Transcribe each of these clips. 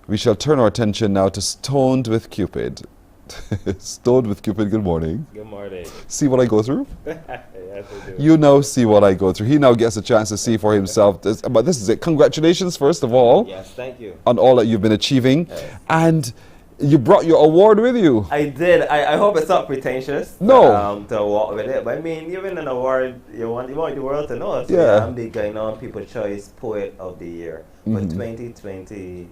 We shall turn our attention now to Stoned with Cupid. Stoned with Cupid, good morning. Good morning. See what I go through? Yes, I do. You now see what I go through. He now gets a chance to see for himself. But this is it. Congratulations, first of all, Yes, thank you. on all that you've been achieving. Yes. And you brought your award with you. I did. I hope it's not pretentious. No. To walk with it. But I mean, even an award, you want the world to know. So Yeah. I'm the Gine People's Choice Poet of the Year for 2022.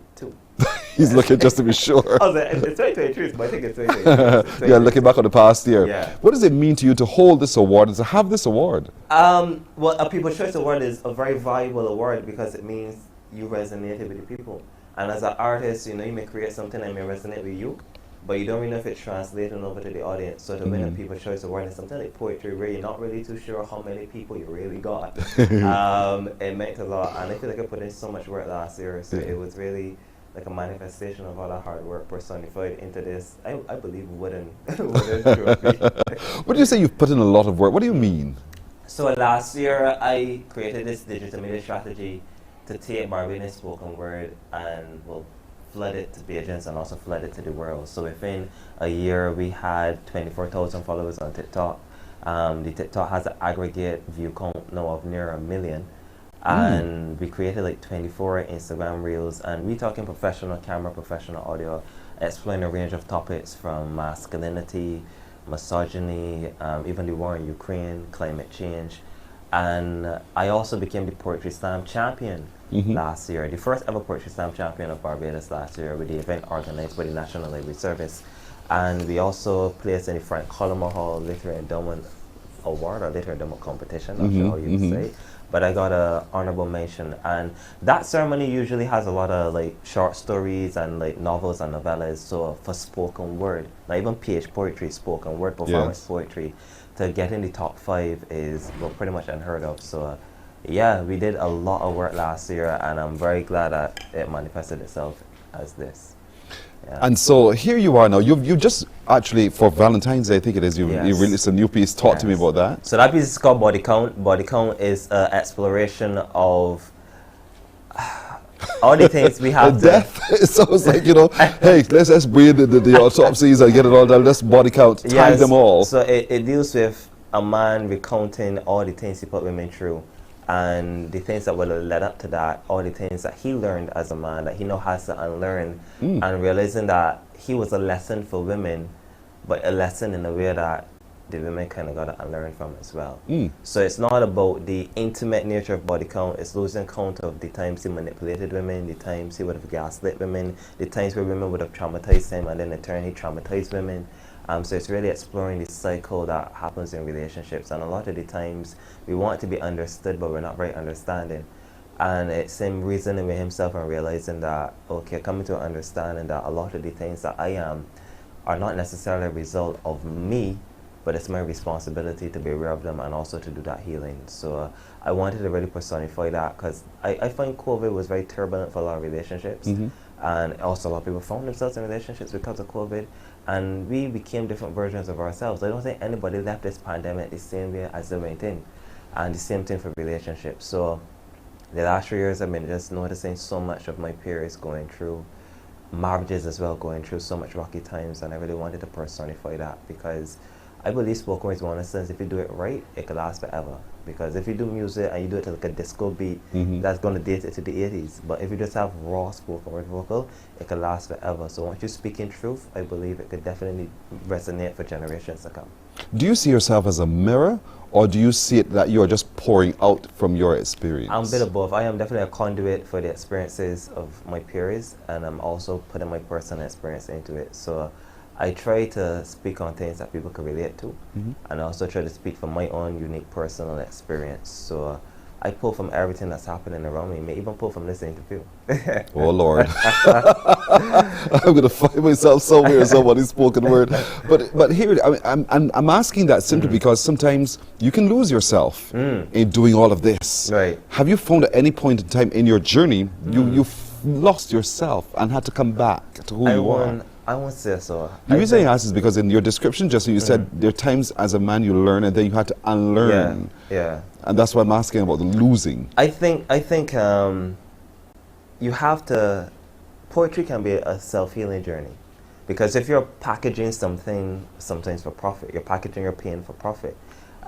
He's looking just to be sure. I was like, it's 2023, but I think it's 2022. Yeah, looking back on the past year. Yeah. What does it mean to you to hold this award and to have this award? Well, a People's Choice Award is a very valuable award because it means you resonated with the people. And as an artist, you know, you may create something that may resonate with you, but you don't really know if it's translating over to the audience. So to win a People's Choice Award is something like poetry where you're not really too sure how many people you really got. It meant a lot. And I feel like I put in so much work last year, so it was really like a manifestation of all that hard work personified into this, I believe, wooden trophy. What do you say you've put in a lot of work? What do you mean? So last year, I created this digital media strategy to take Barbados spoken word and flood it to Bajans and also flood it to the world. So within a year, we had 24,000 followers on TikTok. The TikTok has an aggregate view count now of near 1 million. And we created like 24 Instagram reels, and we talking professional camera, professional audio, exploring a range of topics from masculinity, misogyny, even the war in Ukraine, climate change. And I also became the Poetry Slam champion last year, the first ever Poetry Slam champion of Barbados last year with the event organized by the National Library Service. And we also placed in the front Collymore Hall Literary Endowment Award or Literary Endowment Competition, not sure how you would say. But I got an honorable mention, and that ceremony usually has a lot of like short stories and like novels and novellas. So for spoken word, not even PH poetry, spoken word performance poetry, to get in the top 5 is pretty much unheard of. So yeah, we did a lot of work last year, and I'm very glad that it manifested itself as this. Yeah. And so here you are now. You just actually, for Valentine's Day, I think it is, you released a new piece. Talk to me about that. So that piece is called Body Count. Body Count is an exploration of all the things we have. Death. It sounds like, you know, hey, let's breathe the autopsies and get it all done. Let's body count, time them all. So it deals with a man recounting all the things he put women through, and the things that would have led up to that, all the things that he learned as a man that he now has to unlearn, and realizing that he was a lesson for women, but a lesson in a way that the women kind of got to unlearn from as well. So it's not about the intimate nature of body count, it's losing count of the times he manipulated women, the times he would have gaslit women, the times where women would have traumatized him and then in turn he traumatized women. So it's really exploring the cycle that happens in relationships, and a lot of the times we want to be understood but we're not very understanding. And it's him reasoning with himself and realizing that, okay, coming to an understanding that a lot of the things that I am are not necessarily a result of me, but it's my responsibility to be aware of them and also to do that healing. So I wanted to really personify that because I find COVID was very turbulent for a lot of relationships. And also a lot of people found themselves in relationships because of COVID. And we became different versions of ourselves. I don't think anybody left this pandemic the same way as they went in. And the same thing for relationships. So the last 3 years I've been just noticing so much of my peers going through, marriages as well, going through so much rocky times. And I really wanted to personify that because I believe spoken word is one of the things, if you do it right, it could last forever. Because if you do music and you do it to like a disco beat, that's going to date it to the 80s. But if you just have raw spoken word vocal, it could last forever. So once you speak in truth, I believe it could definitely resonate for generations to come. Do you see yourself as a mirror, or do you see it that you are just pouring out from your experience? I'm a bit of both. I am definitely a conduit for the experiences of my peers, and I'm also putting my personal experience into it. So I try to speak on things that people can relate to, and I also try to speak from my own unique personal experience. So I pull from everything that's happening around me, may even pull from this interview. Oh Lord. I'm going to find myself somewhere in somebody's spoken word. But here, I'm asking that simply because sometimes you can lose yourself in doing all of this. Right. Have you found at any point in time in your journey, you've lost yourself and had to come back to who you are? I won't say so. The reason I asked is because in your description just you said there are times as a man you learn and then you had to unlearn. Yeah. And that's why I'm asking about the losing. I think you have to poetry can be a self-healing journey. Because if you're packaging something sometimes for profit, you're packaging your pain for profit,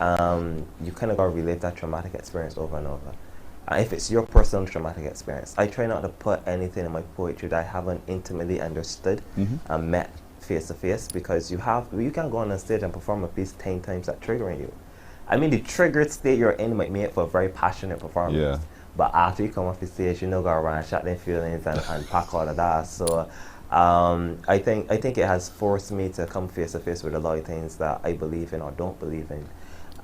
you kind of got to relive that traumatic experience over and over. If it's your personal traumatic experience, I try not to put anything in my poetry that I haven't intimately understood and met face to face, because you can go on a stage and perform a piece 10 times that triggering you. I mean, the triggered state you're in might make for a very passionate performance. Yeah. But after you come off the stage, you know, go around, shut their feelings and pack all of that. So I think it has forced me to come face to face with a lot of things that I believe in or don't believe in.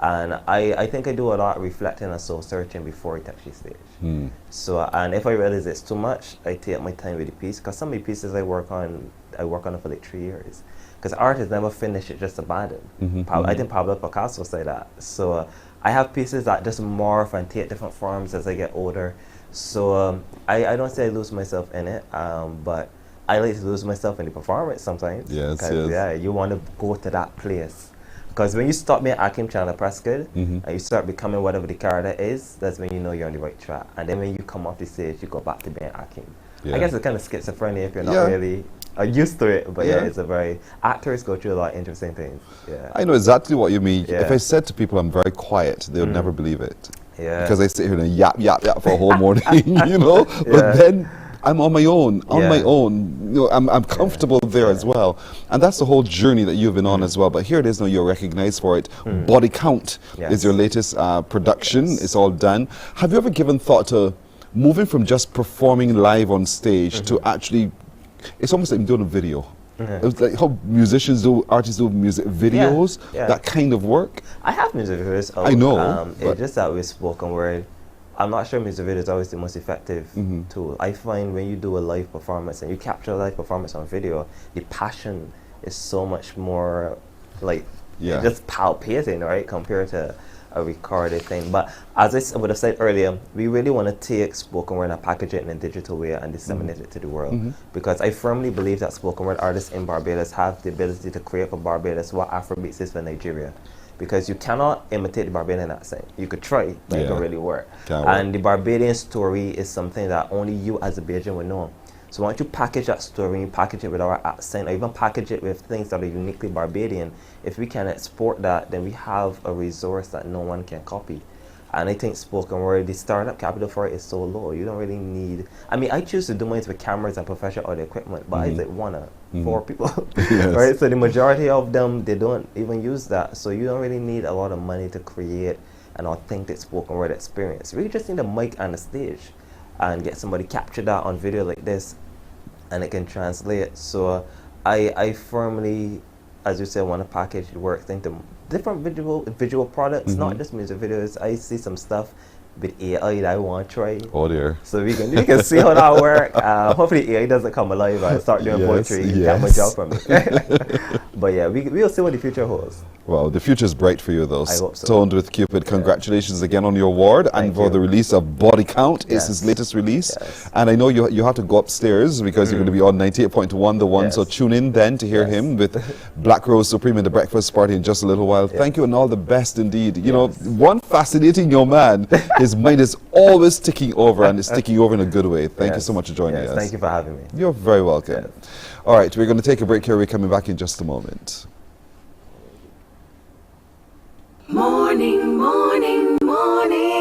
And I think I do a lot reflecting and soul searching before I touch the stage. So, and if I realize it's too much, I take my time with the piece. Because some of the pieces I work on it for like 3 years. Because artists never finish it, just abandon. I think Pablo Picasso said that. So I have pieces that just morph and take different forms as I get older. So I don't say I lose myself in it, but I like to lose myself in the performance sometimes. Yes, because yeah, you want to go to that place. Because when you stop being Akim Chandler Prescott and you start becoming whatever the character is, that's when you know you're on the right track. And then when you come off the stage, you go back to being Akim. Yeah. I guess it's kind of schizophrenia if you're not really used to it. But yeah, it's a very, actors go through a lot of interesting things. Yeah. I know exactly what you mean. Yeah. If I said to people I'm very quiet, they would never believe it. Yeah. Because I sit here and yap for a whole morning, you know. But then I'm on my own, You know, I'm comfortable there as well. And that's the whole journey that you've been on as well. But here it is now, you're recognized for it. Body Count is your latest production. It's all done. Have you ever given thought to moving from just performing live on stage to actually, it's almost like doing a video. It's like how musicians do, artists do music videos, that kind of work. I have music videos. I know. It's just that with spoken word, I'm not sure music video is always the most effective tool. I find when you do a live performance and you capture a live performance on video, the passion is so much more like just palpating, right, compared to a recorded thing. But as I would have said earlier, we really want to take spoken word and package it in a digital way and disseminate it to the world. Because I firmly believe that spoken word artists in Barbados have the ability to create for Barbados what Afrobeats is for Nigeria. Because you cannot imitate the Barbadian accent. You could try, but it don't really work. And the Barbadian story is something that only you as a Bajan would know. So once you package that story, you package it with our accent, or even package it with things that are uniquely Barbadian, if we can export that, then we have a resource that no one can copy. And I think spoken word, the startup capital for it is so low. You don't really need, I mean, I choose to do mine with cameras and professional audio equipment, but I like 1 or 4 people, right? So the majority of them, they don't even use that. So you don't really need a lot of money to create an authentic spoken word experience. You really just need a mic and a stage and get somebody capture that on video like this and it can translate. So I firmly, as you said, want to package the work into different visual products, not just music videos. I see some stuff with AI that I want to try. Oh dear. So we can see how that works. Hopefully AI doesn't come alive and start doing poetry. Get my job from it. But yeah, we'll see what the future holds. Well, the future is bright for you, though. I hope so. Stoned with Cupid, congratulations again on your award and for the release of Body Count. It's his latest release. And I know you have to go upstairs because you're going to be on 98.1 The One. So tune in then to hear him with Black Rose Supreme in the Breakfast Party in just a little while. Thank you and all the best indeed. You know, one fascinating young man, his mind is always ticking over and it's ticking over in a good way. Thank you so much for joining us. Thank you for having me. You're very welcome. All right, we're going to take a break here. We're coming back in just a moment. Morning, morning, morning.